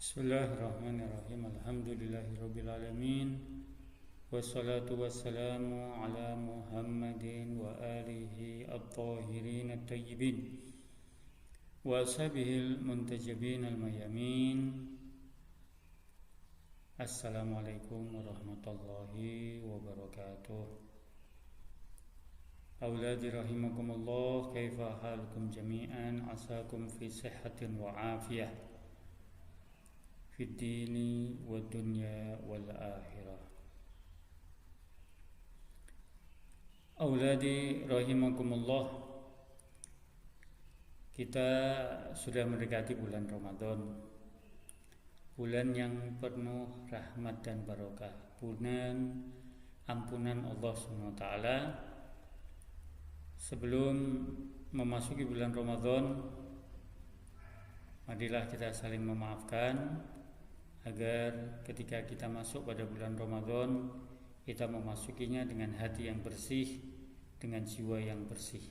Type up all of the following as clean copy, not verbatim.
Bismillahirrahmanirrahim. Alhamdulillahirabbil alamin. Wassalatu wassalamu ala Muhammadin wa alihi at-tahirin at-tayyibin wa ashabihil muntajibin al-mayamin. Assalamualaikum warahmatullahi wabarakatuh. Auladi rahimakumullah, kaifa halukum jami'an, asakum fi sihhatin wa afiyah fid dini wad dunya wal akhirah. Auladi rahimakumullah, kita sudah mendekati bulan Ramadan, bulan yang penuh rahmat dan barokah, bulan ampunan Allah SWT. Sebelum memasuki bulan Ramadan, marilah kita saling memaafkan, agar ketika kita masuk pada bulan Ramadan, kita memasukinya dengan hati yang bersih, dengan jiwa yang bersih.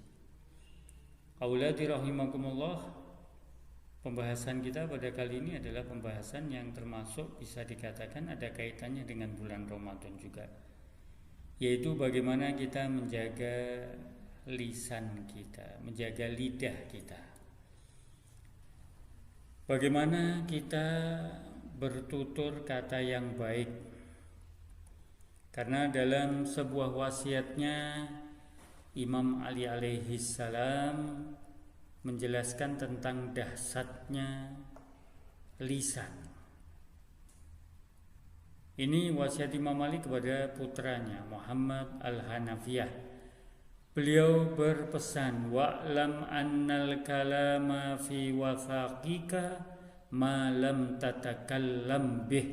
Auladi rahimakumullah, pembahasan kita pada kali ini adalah pembahasan yang termasuk bisa dikatakan ada kaitannya dengan bulan Ramadan juga, yaitu bagaimana kita menjaga lisan kita, menjaga lidah kita. Bagaimana kita bertutur kata yang baik. Karena dalam sebuah wasiatnya, Imam Ali alaihi salam menjelaskan tentang dahsyatnya lisan. Ini wasiat Imam Ali kepada putranya Muhammad al-Hanafiyah. Beliau berpesan, wa'lam annal kalama fi wathaqika ma lam tatakallam bih,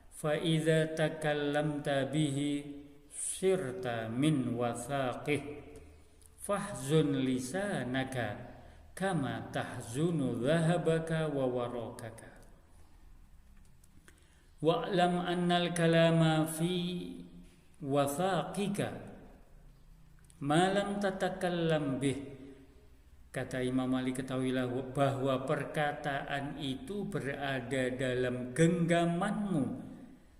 fa idza takallamta bihi sirta min wathaqih, fahzun lisanaka kama tahzunu dhahabaka wa warakaka. Wa'lam annal kalama fi wathaqika ma lam tatakallam bih. Kata Imam Ali, ketahuilah bahwa perkataan itu berada dalam genggamanmu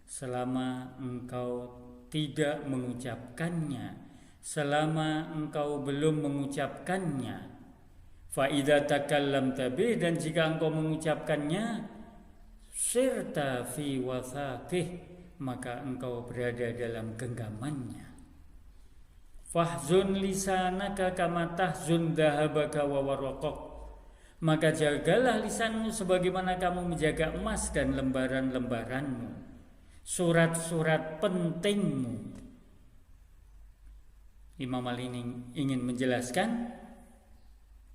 selama engkau tidak mengucapkannya, selama engkau belum mengucapkannya. Fa idza takallamta bih, dan jika engkau mengucapkannya, sirta fi wathaqih, maka engkau berada dalam genggamannya. Fahzun lisanaka kama tahzun dhahabaka wa waraqak, maka jagalah lisanmu sebagaimana kamu menjaga emas dan lembaran-lembaranmu, surat-surat pentingmu. Imam Ali ingin menjelaskan,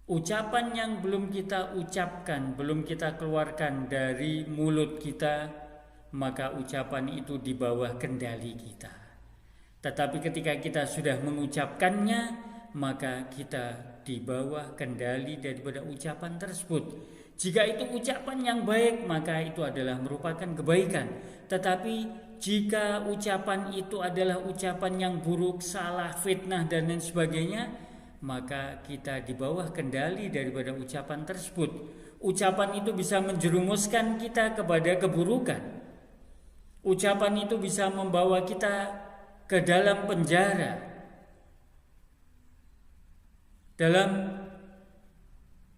ucapan yang belum kita ucapkan, belum kita keluarkan dari mulut kita, maka ucapan itu di bawah kendali kita. Tetapi ketika kita sudah mengucapkannya, maka kita di bawah kendali daripada ucapan tersebut. Jika itu ucapan yang baik, maka itu adalah merupakan kebaikan. Tetapi jika ucapan itu adalah ucapan yang buruk, salah, fitnah, dan lain sebagainya, maka kita di bawah kendali daripada ucapan tersebut. Ucapan itu bisa menjerumuskan kita kepada keburukan. Ucapan itu bisa membawa kita ke dalam penjara. Dalam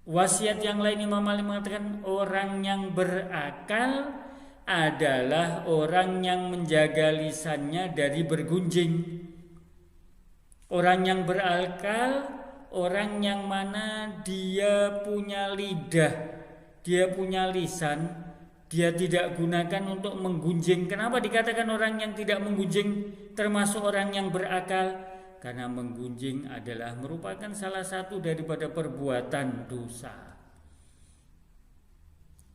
wasiat yang lain, Imam Ali mengatakan, orang yang berakal adalah orang yang menjaga lisannya dari bergunjing. Orang yang berakal, orang yang mana dia punya lidah, dia punya lisan, dia tidak gunakan untuk menggunjing. Kenapa dikatakan orang yang tidak menggunjing termasuk orang yang berakal? Karena menggunjing adalah merupakan salah satu daripada perbuatan dosa,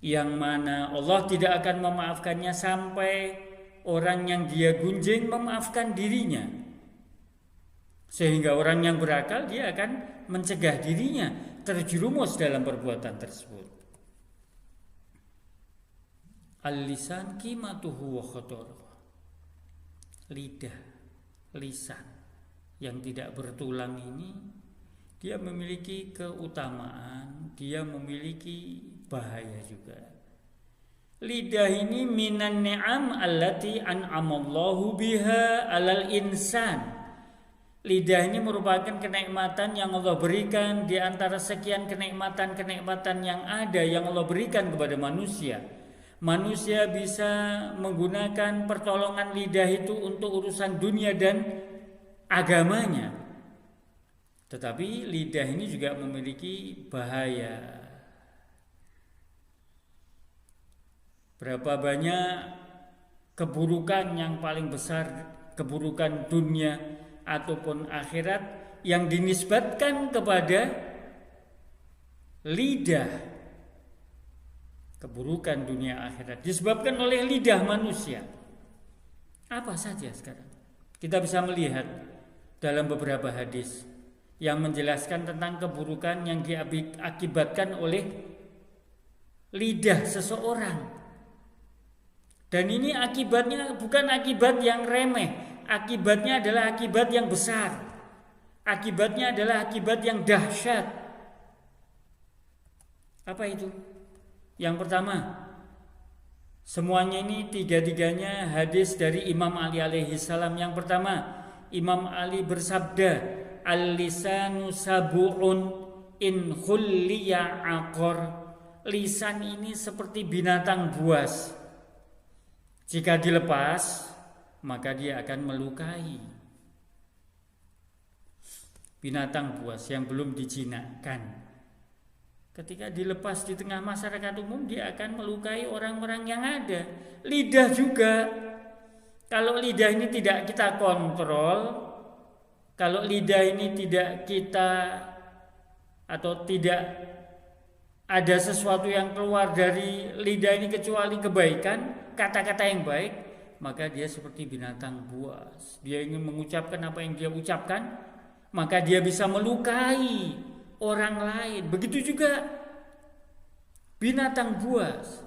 yang mana Allah tidak akan memaafkannya sampai orang yang dia gunjing memaafkan dirinya. Sehingga orang yang berakal, dia akan mencegah dirinya terjerumus dalam perbuatan tersebut. Al-lisan qimatuhu wa khataruhu. Lidah, lisan yang tidak bertulang ini, dia memiliki keutamaan, dia memiliki bahaya juga. Lidah ini minan ni'am allati an'amallahu biha alal insan. Lidah ini merupakan kenikmatan yang Allah berikan di antara sekian kenikmatan-kenikmatan yang ada yang Allah berikan kepada manusia. Manusia bisa menggunakan pertolongan lidah itu untuk urusan dunia dan agamanya. Tetapi lidah ini juga memiliki bahaya. Berapa banyak keburukan yang paling besar, keburukan dunia ataupun akhirat yang dinisbatkan kepada lidah. Keburukan dunia akhirat disebabkan oleh lidah manusia. Apa saja sekarang? Kita bisa melihat dalam beberapa hadis yang menjelaskan tentang keburukan yang diakibatkan oleh lidah seseorang. Dan ini akibatnya bukan akibat yang remeh, akibatnya adalah akibat yang besar. Akibatnya adalah akibat yang dahsyat. Apa itu? Yang pertama, semuanya ini tiga-tiganya hadis dari Imam Ali alaihi salam. Yang pertama, Imam Ali bersabda, "Al-lisanu sabu'un in khulliya aqor." Lisan ini seperti binatang buas. Jika dilepas, maka dia akan melukai. Binatang buas yang belum dijinakkan, ketika dilepas di tengah masyarakat umum, dia akan melukai orang-orang yang ada. Lidah juga. Kalau lidah ini tidak kita kontrol, kalau lidah ini tidak kita atau tidak ada sesuatu yang keluar dari lidah ini kecuali kebaikan, kata-kata yang baik, maka dia seperti binatang buas. Dia ingin mengucapkan apa yang dia ucapkan, maka dia bisa melukai orang lain. Begitu juga binatang buas.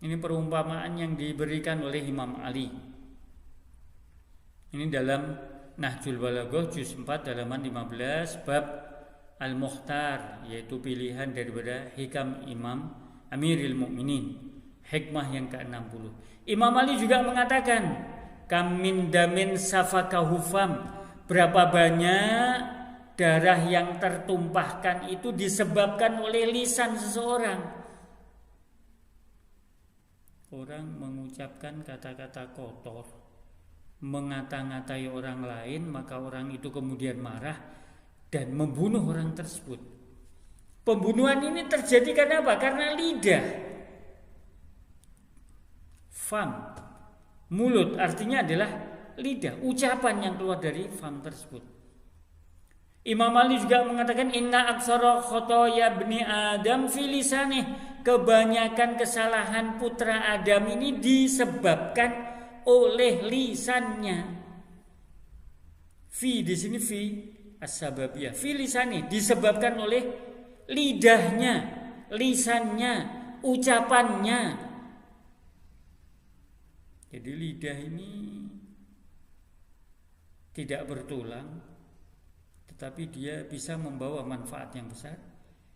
Ini perumpamaan yang diberikan oleh Imam Ali. Ini dalam Nahjul Balaghah juz 4 halaman 15 bab Al-Mukhtar, yaitu pilihan daripada hikam Imam Amirul Mukminin. Hikmah yang ke-60. Imam Ali juga mengatakan, kam min damin safakahufam, berapa banyak darah yang tertumpahkan itu disebabkan oleh lisan seseorang. Orang mengucapkan kata-kata kotor, mengata-ngatai orang lain, maka orang itu kemudian marah dan membunuh orang tersebut. Pembunuhan ini terjadi karena apa? Karena lidah. Fam, mulut artinya adalah lidah, ucapan yang keluar dari fam tersebut. Imam Ali juga mengatakan, inna aksara khotoya bni Adam fi lisanih, kebanyakan kesalahan putra Adam ini disebabkan oleh lisannya. Fi di sini fi as-sababiyah, fi lisani, disebabkan oleh lidahnya, lisannya, ucapannya. Jadi lidah ini tidak bertulang, tetapi dia bisa membawa manfaat yang besar.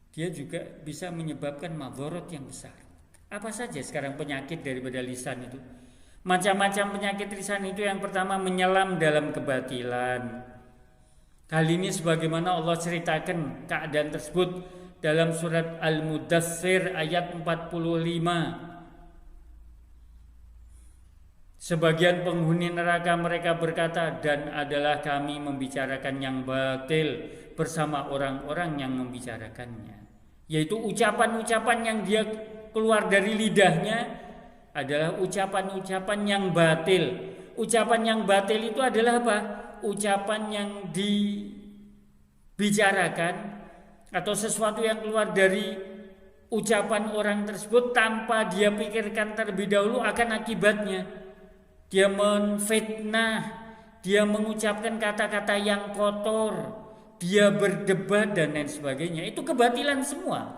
Dia juga bisa menyebabkan madharat yang besar. Apa saja sekarang penyakit daripada lisan itu? Macam-macam penyakit lisan itu. Yang pertama, menyelam dalam kebatilan. Hal ini sebagaimana Allah ceritakan keadaan tersebut dalam surat Al-Mudaththir ayat 45. Sebagian penghuni neraka mereka berkata, dan adalah kami membicarakan yang batil bersama orang-orang yang membicarakannya. Yaitu ucapan-ucapan yang dia keluar dari lidahnya adalah ucapan-ucapan yang batil. Ucapan yang batil itu adalah apa? Ucapan yang dibicarakan atau sesuatu yang keluar dari ucapan orang tersebut tanpa dia pikirkan terlebih dahulu akan akibatnya. Dia menfitnah, dia mengucapkan kata-kata yang kotor, dia berdebat dan lain sebagainya. Itu kebatilan semua.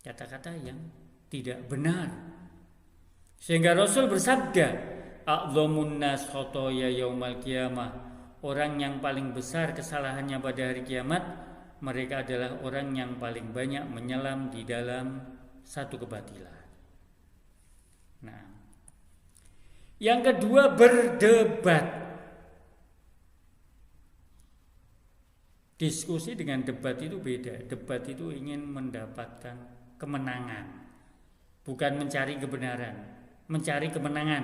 Kata-kata yang tidak benar. Sehingga Rasul bersabda, a'dhamun nas khotoya yaumal qiyamah, orang yang paling besar kesalahannya pada hari kiamat, mereka adalah orang yang paling banyak menyelam di dalam satu kebatilan. Nah, yang kedua, berdebat. Diskusi dengan debat itu beda. Debat itu ingin mendapatkan kemenangan, bukan mencari kebenaran, mencari kemenangan.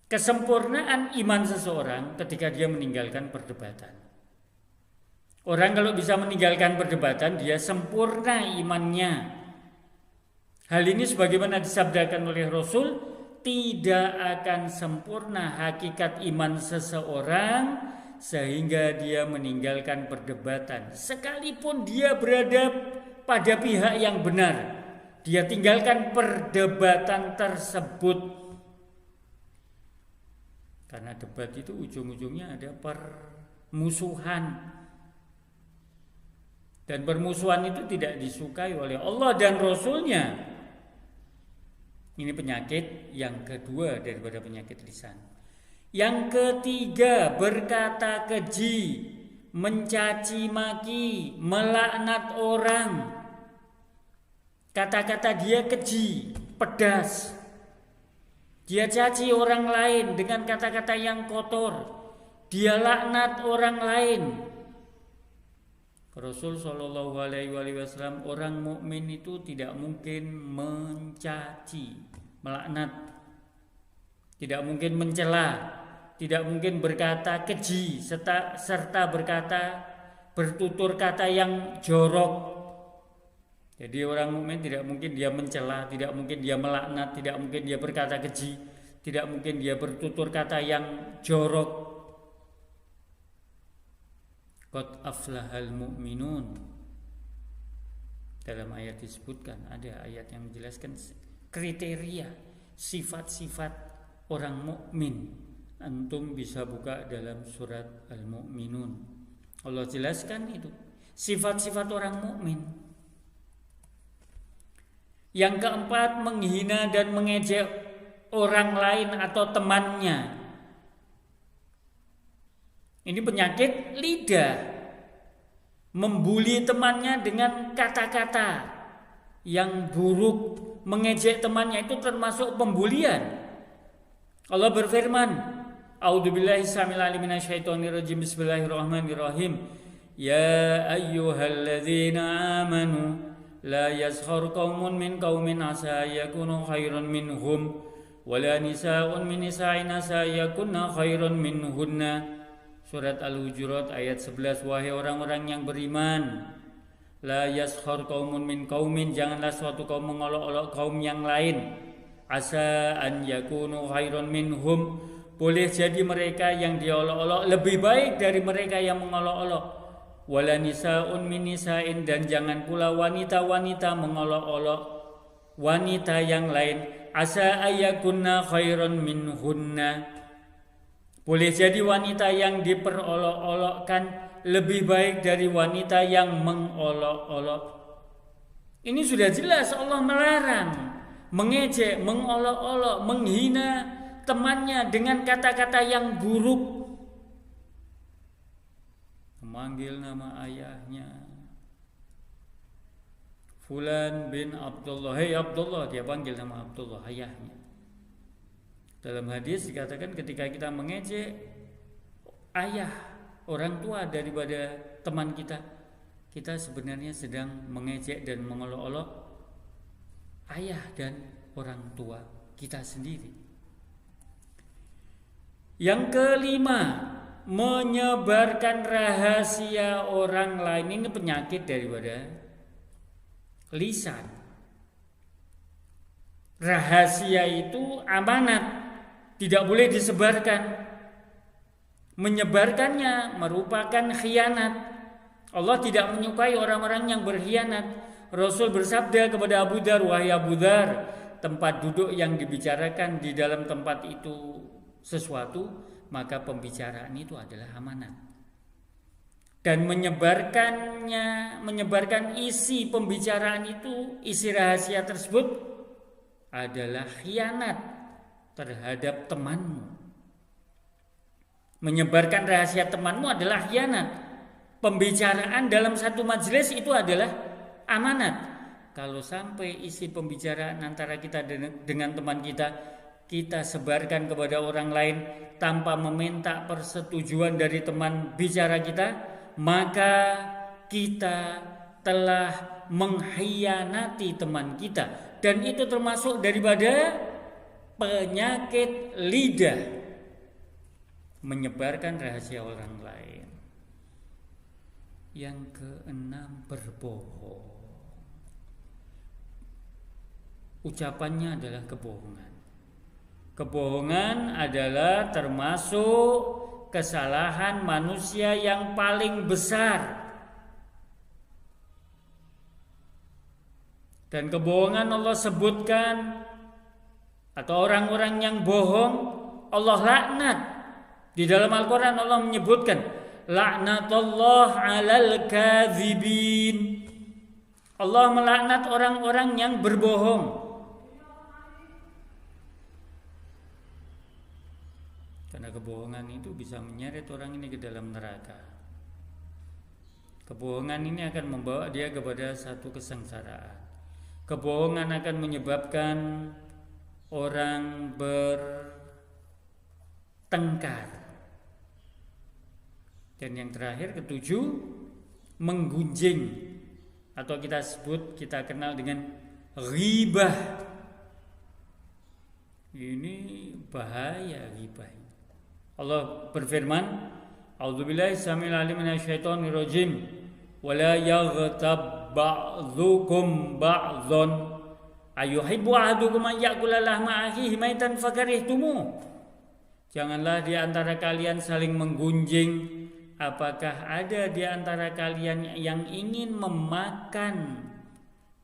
Kesempurnaan iman seseorang ketika dia meninggalkan perdebatan. Orang kalau bisa meninggalkan perdebatan, dia sempurna imannya. Hal ini sebagaimana disabdakan oleh Rasul, tidak akan sempurna hakikat iman seseorang sehingga dia meninggalkan perdebatan. Sekalipun dia berada pada pihak yang benar, dia tinggalkan perdebatan tersebut. Karena debat itu ujung-ujungnya ada permusuhan. Dan permusuhan itu tidak disukai oleh Allah dan Rasulnya. Ini penyakit yang kedua daripada penyakit lisan. Yang ketiga, berkata keji, mencaci maki, melaknat orang. Kata-kata dia keji, pedas. Dia caci orang lain dengan kata-kata yang kotor. Dia laknat orang lain. Rasul Shallallahu Alaihi Wasallam, orang mukmin itu tidak mungkin mencaci, melaknat, tidak mungkin mencela, tidak mungkin berkata keji, serta bertutur kata yang jorok. Jadi orang mukmin tidak mungkin dia mencela, tidak mungkin dia melaknat, tidak mungkin dia berkata keji, tidak mungkin dia bertutur kata yang jorok. Qad aflahal mu'minun. Dalam ayat disebutkan, ada ayat yang menjelaskan kriteria sifat-sifat orang mukmin. Antum bisa buka dalam surat Al-Mu'minun. Allah jelaskan itu sifat-sifat orang mukmin. Yang keempat, menghina dan mengejek orang lain atau temannya. Ini penyakit lidah. Membuli temannya dengan kata-kata yang buruk, mengejek temannya itu termasuk pembulian. Allah berfirman, A'udzubillahi samil alim minasyaitonir rajim. Bismillahirrahmanirrahim. Ya ayyuhalladzina amanu la yaskhar qaumun min qaumin asa yakunu khairan minhum wala nisaa'un min nisa'in asa yakunna khairan minhunna. Surat Al-Hujurat ayat 11. Wahai orang-orang yang beriman, la yaskhar qaumun min qaumin, janganlah suatu kaum mengolok-olok kaum yang lain. Asa an yakunu khairan minhum, boleh jadi mereka yang diolok-olok lebih baik dari mereka yang mengolok-olok. Wala nisaa'un min nisa'in, dan jangan pula wanita-wanita mengolok-olok wanita yang lain. Asa ayakunna khairan minhunna, boleh jadi wanita yang diperolok-olokkan lebih baik dari wanita yang mengolok-olok. Ini sudah jelas Allah melarang mengejek, mengolok-olok, menghina temannya dengan kata-kata yang buruk. Memanggil nama ayahnya, Fulan bin Abdullah, hei Abdullah, dia panggil nama Abdullah, ayahnya. Dalam hadis dikatakan ketika kita mengejek ayah, orang tua daripada teman kita, kita sebenarnya sedang mengejek dan mengolok-olok ayah dan orang tua kita sendiri. Yang kelima, menyebarkan rahasia orang lain. Ini penyakit daripada lisan. Rahasia itu amanat, tidak boleh disebarkan. Menyebarkannya merupakan khianat. Allah tidak menyukai orang-orang yang berkhianat. Rasul bersabda kepada Abu Dzar, wahai Abu Dzar, tempat duduk yang dibicarakan di dalam tempat itu sesuatu, maka pembicaraan itu adalah amanat. Dan menyebarkan isi pembicaraan itu, isi rahasia tersebut adalah khianat terhadap temanmu. Menyebarkan rahasia temanmu adalah khianat. pembicaraan dalam satu majelis itu adalah amanat. Kalau sampai isi pembicaraan antara kita dengan teman kita sebarkan kepada orang lain tanpa meminta persetujuan dari teman bicara kita, maka kita telah mengkhianati teman kita, dan itu termasuk daripada penyakit lidah, menyebarkan rahasia orang lain. Yang keenam, berbohong. Ucapannya adalah kebohongan. Kebohongan adalah termasuk kesalahan manusia yang paling besar. Dan kebohongan Allah sebutkan, atau orang-orang yang bohong Allah laknat. Di dalam Al-Quran Allah menyebutkan, laknatullah alal kadzibin. Allah melaknat orang-orang yang berbohong. Karena kebohongan itu bisa menyeret orang ini ke dalam neraka. Kebohongan ini akan membawa dia kepada satu kesengsaraan. Kebohongan akan menyebabkan orang bertengkar. Dan yang terakhir, ketujuh, menggunjing, atau kita kenal dengan ghibah. Ini bahaya ghibah. Allah berfirman, A'udzubillahi samil alim minasyaitonir rajim, wala yaghtab ba'dzukum ba'dzan ayuhibbu ahadukum an ya'kula lahma akhihi maitan fakarihtumu. Janganlah di antara kalian saling menggunjing. Apakah ada di antara kalian yang ingin memakan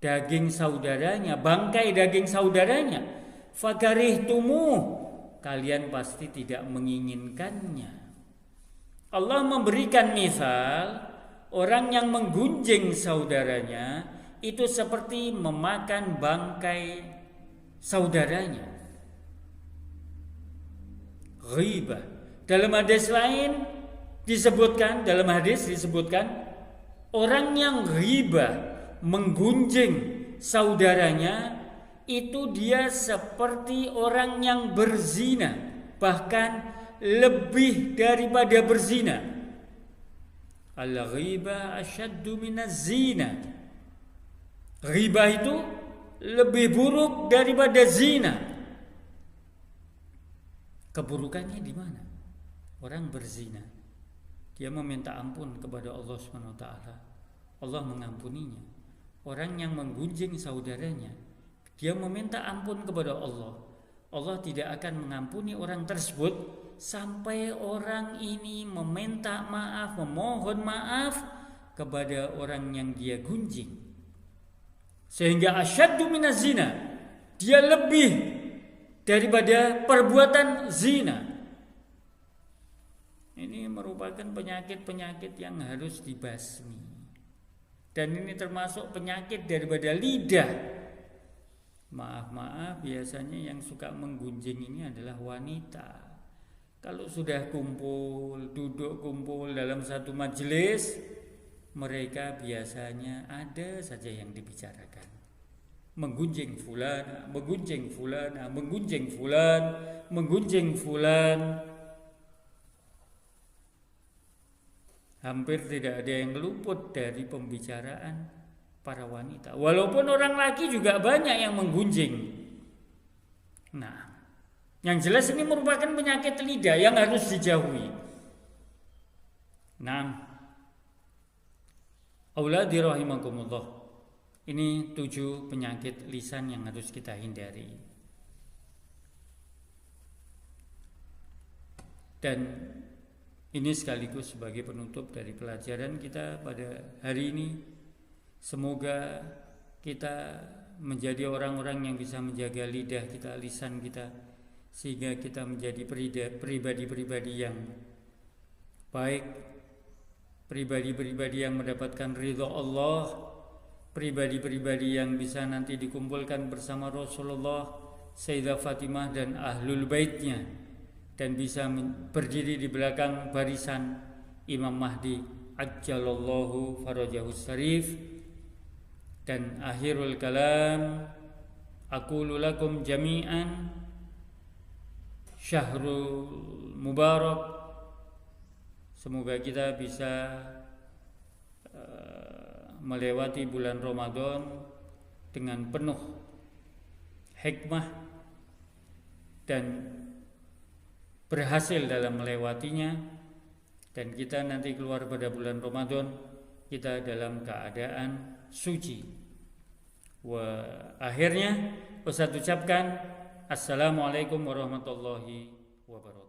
daging saudaranya, bangkai daging saudaranya? Fakarihtumu, kalian pasti tidak menginginkannya. Allah memberikan misal, orang yang menggunjing saudaranya itu seperti memakan bangkai saudaranya. Ghibah. Dalam hadis disebutkan orang yang ghibah, menggunjing saudaranya, itu dia seperti orang yang berzina, bahkan lebih daripada berzina. Al-ghibah asyaddu minaz zina. Ghibah itu lebih buruk daripada zina. Keburukannya di mana? Orang berzina, dia meminta ampun kepada Allah SWT, Allah mengampuninya. Orang yang menggunjing saudaranya, dia meminta ampun kepada Allah, Allah tidak akan mengampuni orang tersebut sampai orang ini meminta maaf, memohon maaf kepada orang yang dia gunjing. Sehingga asyaddu minaz zina, dia lebih daripada perbuatan zina. Ini merupakan penyakit-penyakit yang harus dibasmi. Dan ini termasuk penyakit daripada lidah. Maaf, biasanya yang suka menggunjing ini adalah wanita. Kalau sudah duduk kumpul dalam satu majelis, mereka biasanya ada saja yang dibicarakan. Menggunjing fulan, menggunjing fulan. Hampir tidak ada yang luput dari pembicaraan para wanita. Walaupun orang laki juga banyak yang menggunjing. Nah, yang jelas ini merupakan penyakit lidah yang harus dijauhi. Nah, auladi rahimakumullah, ini 7 penyakit lisan yang harus kita hindari. Dan ini sekaligus sebagai penutup dari pelajaran kita pada hari ini. Semoga kita menjadi orang-orang yang bisa menjaga lidah kita, lisan kita, sehingga kita menjadi pribadi-pribadi yang baik, pribadi-pribadi yang mendapatkan ridha Allah, pribadi-pribadi yang bisa nanti dikumpulkan bersama Rasulullah, Sayyidah Fatimah dan Ahlul Baitnya, dan bisa berdiri di belakang barisan Imam Mahdi ajjalallahu farajahus syarif. Dan akhirul kalam, aqulu lakum jami'an syahrul mubarak. Semoga kita bisa melewati bulan Ramadan dengan penuh hikmah dan berhasil dalam melewatinya, dan kita nanti keluar pada bulan Ramadan kita dalam keadaan suci. Akhirnya Ustaz ucapkan assalamualaikum warahmatullahi wabarakatuh.